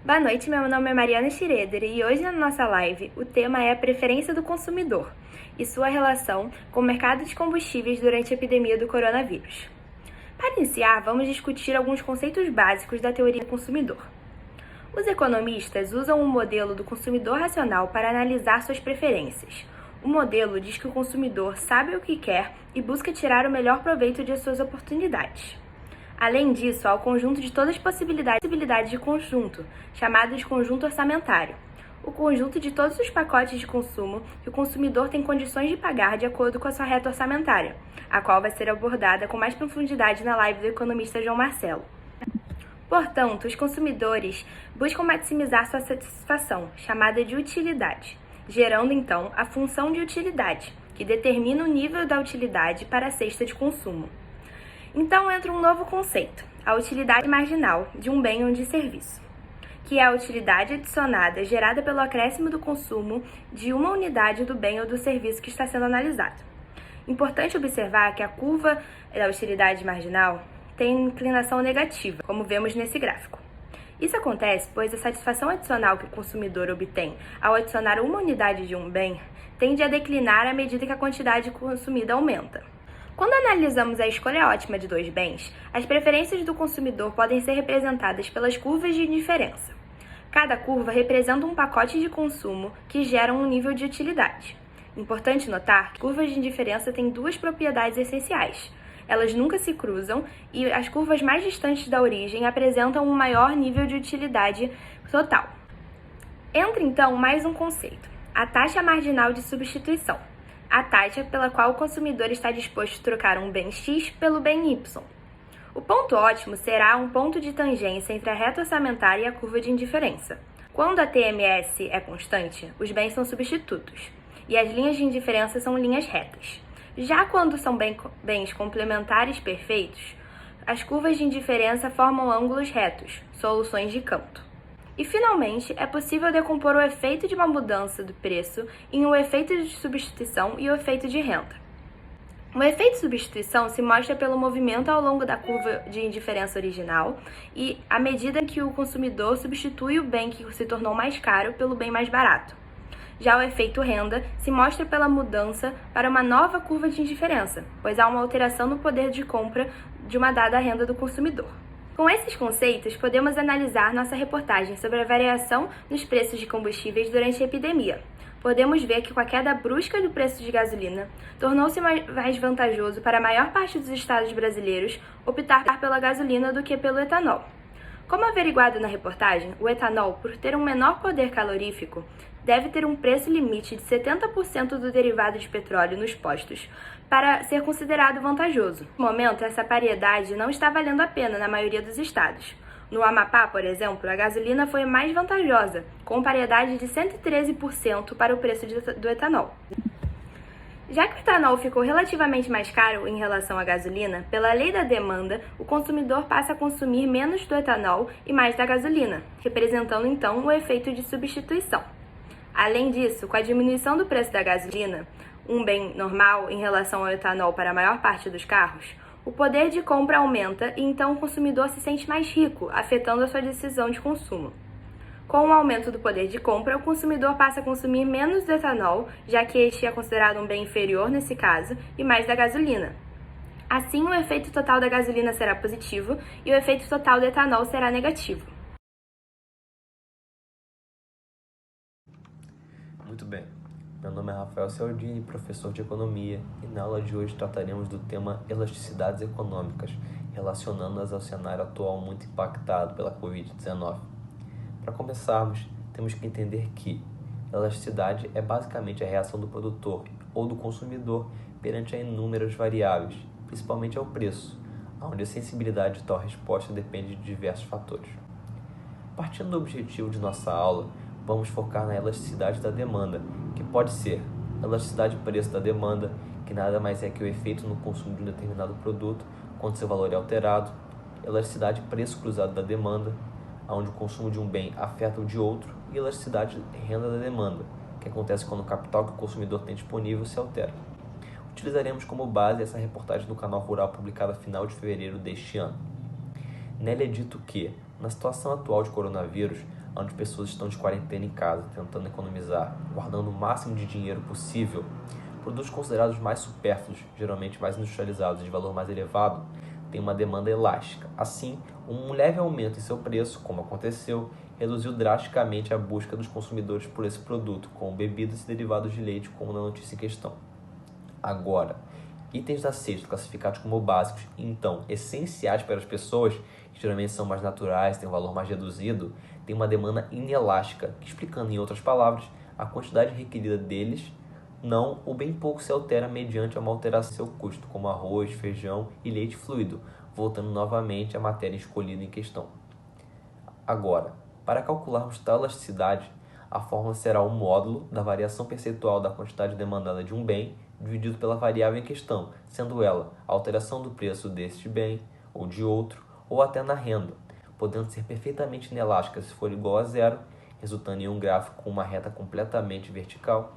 Boa noite, meu nome é Mariana Schroeder e hoje na nossa live o tema é a preferência do consumidor e sua relação com o mercado de combustíveis durante a epidemia do coronavírus. Para iniciar, vamos discutir alguns conceitos básicos da teoria do consumidor. Os economistas usam o modelo do consumidor racional para analisar suas preferências. O modelo diz que o consumidor sabe o que quer e busca tirar o melhor proveito de suas oportunidades. Além disso, há o conjunto de todas as possibilidades de conjunto, chamado de conjunto orçamentário. O conjunto de todos os pacotes de consumo que o consumidor tem condições de pagar de acordo com a sua reta orçamentária, a qual vai ser abordada com mais profundidade na live do economista João Marcelo. Portanto, os consumidores buscam maximizar sua satisfação, chamada de utilidade, gerando então a função de utilidade, que determina o nível da utilidade para a cesta de consumo. Então entra um novo conceito, a utilidade marginal de um bem ou de serviço, que é a utilidade adicionada gerada pelo acréscimo do consumo de uma unidade do bem ou do serviço que está sendo analisado. Importante observar que a curva da utilidade marginal tem inclinação negativa, como vemos nesse gráfico. Isso acontece pois a satisfação adicional que o consumidor obtém ao adicionar uma unidade de um bem tende a declinar à medida que a quantidade consumida aumenta. Quando analisamos a escolha ótima de dois bens, as preferências do consumidor podem ser representadas pelas curvas de indiferença. Cada curva representa um pacote de consumo que gera um nível de utilidade. Importante notar que curvas de indiferença têm duas propriedades essenciais. Elas nunca se cruzam e as curvas mais distantes da origem apresentam um maior nível de utilidade total. Entra então mais um conceito, a taxa marginal de substituição. A taxa pela qual o consumidor está disposto a trocar um bem X pelo bem Y. O ponto ótimo será um ponto de tangência entre a reta orçamentária e a curva de indiferença. Quando a TMS é constante, os bens são substitutos, e as linhas de indiferença são linhas retas. Já quando são bens complementares perfeitos, as curvas de indiferença formam ângulos retos, soluções de canto. E, finalmente, é possível decompor o efeito de uma mudança do preço em um efeito de substituição e o efeito de renda. O efeito de substituição se mostra pelo movimento ao longo da curva de indiferença original e à medida que o consumidor substitui o bem que se tornou mais caro pelo bem mais barato. Já o efeito renda se mostra pela mudança para uma nova curva de indiferença, pois há uma alteração no poder de compra de uma dada renda do consumidor. Com esses conceitos, podemos analisar nossa reportagem sobre a variação nos preços de combustíveis durante a epidemia. Podemos ver que com a queda brusca do preço de gasolina, tornou-se mais vantajoso para a maior parte dos estados brasileiros optar pela gasolina do que pelo etanol. Como averiguado na reportagem, o etanol, por ter um menor poder calorífico, deve ter um preço limite de 70% do derivado de petróleo nos postos para ser considerado vantajoso. No momento, essa paridade não está valendo a pena na maioria dos estados. No Amapá, por exemplo, a gasolina foi mais vantajosa, com paridade de 113% para o preço do etanol. Já que o etanol ficou relativamente mais caro em relação à gasolina, pela lei da demanda, o consumidor passa a consumir menos do etanol e mais da gasolina, representando então o efeito de substituição. Além disso, com a diminuição do preço da gasolina, um bem normal em relação ao etanol para a maior parte dos carros, o poder de compra aumenta e então o consumidor se sente mais rico, afetando a sua decisão de consumo. Com o aumento do poder de compra, o consumidor passa a consumir menos do etanol, já que este é considerado um bem inferior nesse caso, e mais da gasolina. Assim, o efeito total da gasolina será positivo e o efeito total do etanol será negativo. Muito bem, meu nome é Rafael Cialdini, professor de Economia, e na aula de hoje trataremos do tema elasticidades econômicas, relacionando-as ao cenário atual muito impactado pela Covid-19. Para começarmos, temos que entender que elasticidade é basicamente a reação do produtor ou do consumidor perante a inúmeras variáveis, principalmente ao preço, onde a sensibilidade de tal resposta depende de diversos fatores. Partindo do objetivo de nossa aula, vamos focar na elasticidade da demanda, que pode ser elasticidade de preço da demanda, que nada mais é que o efeito no consumo de um determinado produto quando seu valor é alterado, elasticidade de preço cruzado da demanda, onde o consumo de um bem afeta o de outro, e elasticidade de renda da demanda, que acontece quando o capital que o consumidor tem disponível se altera. Utilizaremos como base essa reportagem do Canal Rural publicada a final de fevereiro deste ano. Nele é dito que, na situação atual de coronavírus, onde pessoas estão de quarentena em casa, tentando economizar, guardando o máximo de dinheiro possível, produtos considerados mais supérfluos, geralmente mais industrializados e de valor mais elevado, têm uma demanda elástica. Assim, um leve aumento em seu preço, como aconteceu, reduziu drasticamente a busca dos consumidores por esse produto, como bebidas e derivados de leite, como na notícia em questão. Agora, itens da cesta classificados como básicos e então essenciais para as pessoas, que geralmente são mais naturais, têm um valor mais reduzido, têm uma demanda inelástica, que, explicando em outras palavras, a quantidade requerida deles não ou bem pouco se altera mediante uma alteração em seu custo, como arroz, feijão e leite fluido, voltando novamente à matéria escolhida em questão. Agora, para calcularmos tal elasticidade, a fórmula será o módulo da variação percentual da quantidade demandada de um bem dividido pela variável em questão, sendo ela a alteração do preço deste bem ou de outro, ou até na renda, podendo ser perfeitamente inelástica se for igual a zero, resultando em um gráfico com uma reta completamente vertical,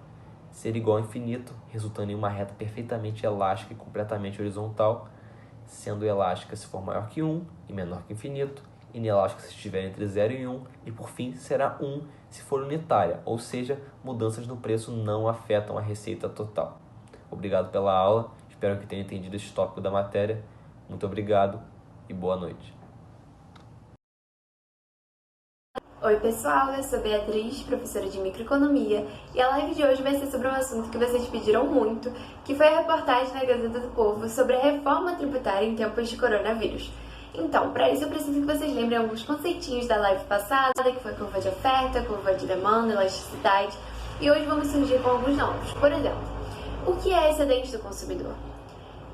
ser igual a infinito, resultando em uma reta perfeitamente elástica e completamente horizontal, sendo elástica se for maior que 1 e menor que infinito, inelástica se estiver entre 0 e 1, e por fim será 1 se for unitária, ou seja, mudanças no preço não afetam a receita total. Obrigado pela aula, espero que tenha entendido esse tópico da matéria. Muito obrigado e boa noite. Oi pessoal, eu sou Beatriz, professora de microeconomia, e a live de hoje vai ser sobre um assunto que vocês pediram muito, que foi a reportagem na Gazeta do Povo sobre a reforma tributária em tempos de coronavírus. Então, para isso eu preciso que vocês lembrem alguns conceitinhos da live passada, que foi curva de oferta, curva de demanda, elasticidade, e hoje vamos surgir com alguns novos. Por exemplo, o que é excedente do consumidor?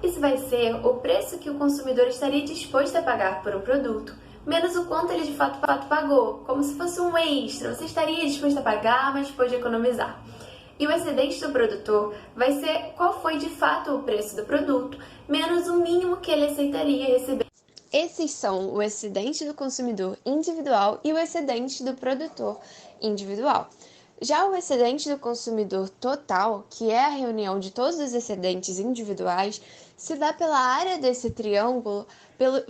Isso vai ser o preço que o consumidor estaria disposto a pagar por um produto, menos o quanto ele de fato pagou, como se fosse um extra. Você estaria disposto a pagar, mas pode economizar. E o excedente do produtor vai ser qual foi de fato o preço do produto, menos o mínimo que ele aceitaria receber. Esses são o excedente do consumidor individual e o excedente do produtor individual. Já o excedente do consumidor total, que é a reunião de todos os excedentes individuais, se dá pela área desse triângulo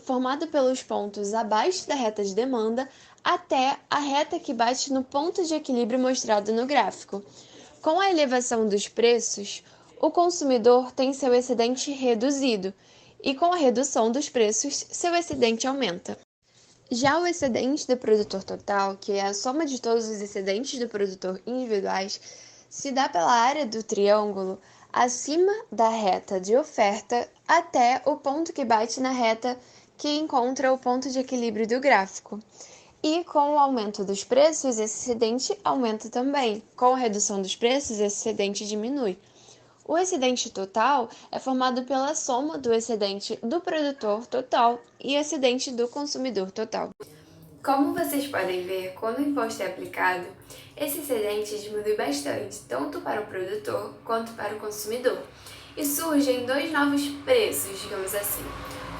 formado pelos pontos abaixo da reta de demanda até a reta que bate no ponto de equilíbrio mostrado no gráfico. Com a elevação dos preços, o consumidor tem seu excedente reduzido, e com a redução dos preços, seu excedente aumenta. Já o excedente do produtor total, que é a soma de todos os excedentes do produtor individuais, se dá pela área do triângulo acima da reta de oferta até o ponto que bate na reta que encontra o ponto de equilíbrio do gráfico. E com o aumento dos preços, esse excedente aumenta também. Com a redução dos preços, esse excedente diminui. O excedente total é formado pela soma do excedente do produtor total e excedente do consumidor total. Como vocês podem ver, quando o imposto é aplicado, esse excedente diminui bastante, tanto para o produtor quanto para o consumidor. E surgem dois novos preços, digamos assim.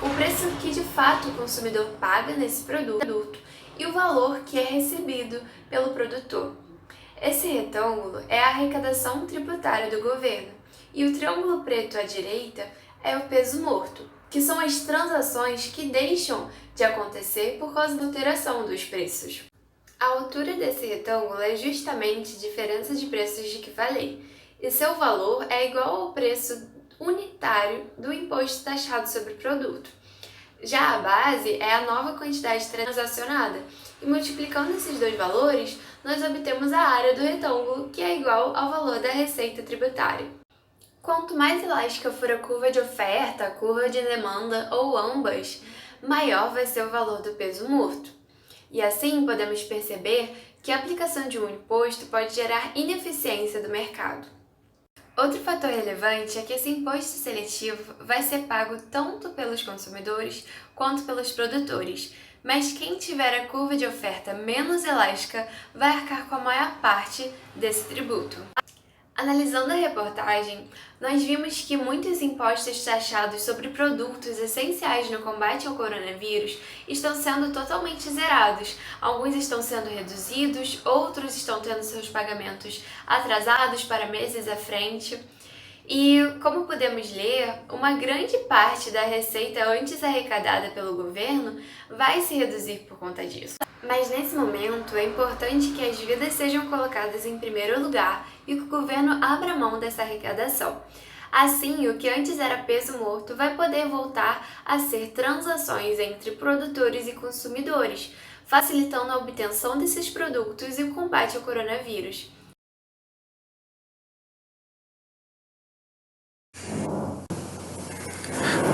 O preço que de fato o consumidor paga nesse produto e o valor que é recebido pelo produtor. Esse retângulo é a arrecadação tributária do governo. E o triângulo preto à direita é o peso morto, que são as transações que deixam de acontecer por causa da alteração dos preços. A altura desse retângulo é justamente a diferença de preços de que falei, e seu valor é igual ao preço unitário do imposto taxado sobre o produto. Já a base é a nova quantidade transacionada, e multiplicando esses dois valores, nós obtemos a área do retângulo, que é igual ao valor da receita tributária. Quanto mais elástica for a curva de oferta, a curva de demanda ou ambas, maior vai ser o valor do peso morto. E assim podemos perceber que a aplicação de um imposto pode gerar ineficiência do mercado. Outro fator relevante é que esse imposto seletivo vai ser pago tanto pelos consumidores quanto pelos produtores, mas quem tiver a curva de oferta menos elástica vai arcar com a maior parte desse tributo. Analisando a reportagem, nós vimos que muitos impostos taxados sobre produtos essenciais no combate ao coronavírus estão sendo totalmente zerados. Alguns estão sendo reduzidos, outros estão tendo seus pagamentos atrasados para meses à frente. E, como podemos ler, uma grande parte da receita antes arrecadada pelo governo vai se reduzir por conta disso. Mas nesse momento é importante que as vidas sejam colocadas em primeiro lugar e que o governo abra mão dessa arrecadação. Assim, o que antes era peso morto vai poder voltar a ser transações entre produtores e consumidores, facilitando a obtenção desses produtos e o combate ao coronavírus.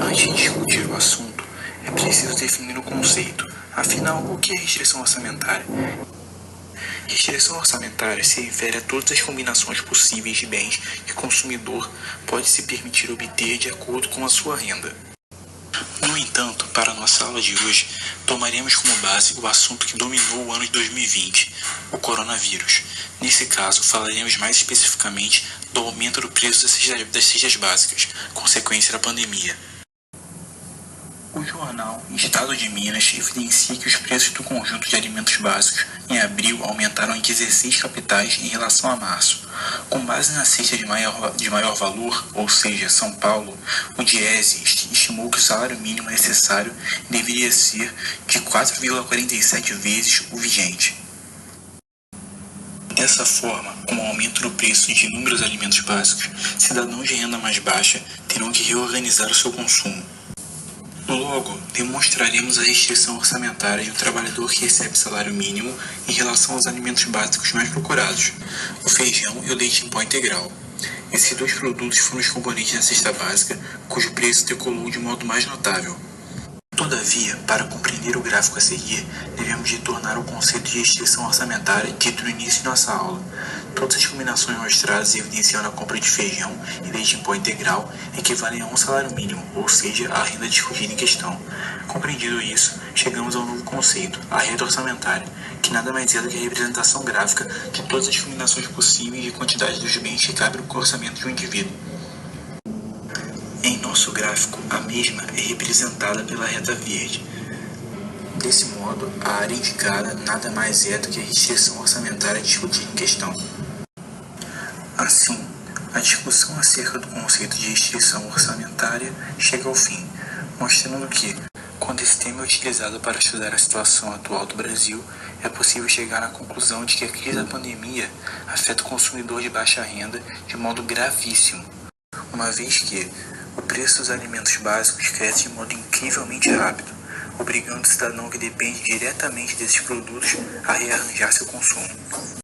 Antes de discutir o assunto, é preciso definir o conceito. Afinal, o que é restrição orçamentária? Restrição orçamentária se refere a todas as combinações possíveis de bens que o consumidor pode se permitir obter de acordo com a sua renda. No entanto, para a nossa aula de hoje, tomaremos como base o assunto que dominou o ano de 2020, o coronavírus. Nesse caso, falaremos mais especificamente do aumento do preço das cestas básicas, consequência da pandemia. O jornal Estado de Minas evidencia que os preços do conjunto de alimentos básicos em abril aumentaram em 16 capitais em relação a março. Com base na cesta de maior valor, ou seja, São Paulo, o Diese estimou que o salário mínimo necessário deveria ser de 4,47 vezes o vigente. Dessa forma, com o aumento do preço de inúmeros alimentos básicos, cidadãos de renda mais baixa terão que reorganizar o seu consumo. Logo, demonstraremos a restrição orçamentária de um trabalhador que recebe salário mínimo em relação aos alimentos básicos mais procurados, o feijão e o leite em pó integral. Esses dois produtos foram os componentes da cesta básica, cujo preço decolou de modo mais notável. Todavia, para compreender o gráfico a seguir, devemos retornar ao conceito de restrição orçamentária dito no início de nossa aula. Todas as combinações mostradas evidenciando a compra de feijão e leite em pó integral equivalem a um salário mínimo, ou seja, a renda discutida em questão. Compreendido isso, chegamos ao novo conceito, a renda orçamentária, que nada mais é do que a representação gráfica de todas as combinações possíveis de quantidade dos bens que cabem no orçamento de um indivíduo. Em nosso gráfico, a mesma é representada pela reta verde. Desse modo, a área indicada nada mais é do que a restrição orçamentária discutida em questão. Assim, a discussão acerca do conceito de restrição orçamentária chega ao fim, mostrando que, quando esse tema é utilizado para estudar a situação atual do Brasil, é possível chegar à conclusão de que a crise da pandemia afeta o consumidor de baixa renda de modo gravíssimo, uma vez que o preço dos alimentos básicos cresce de modo incrivelmente rápido, obrigando o cidadão que depende diretamente desses produtos a rearranjar seu consumo.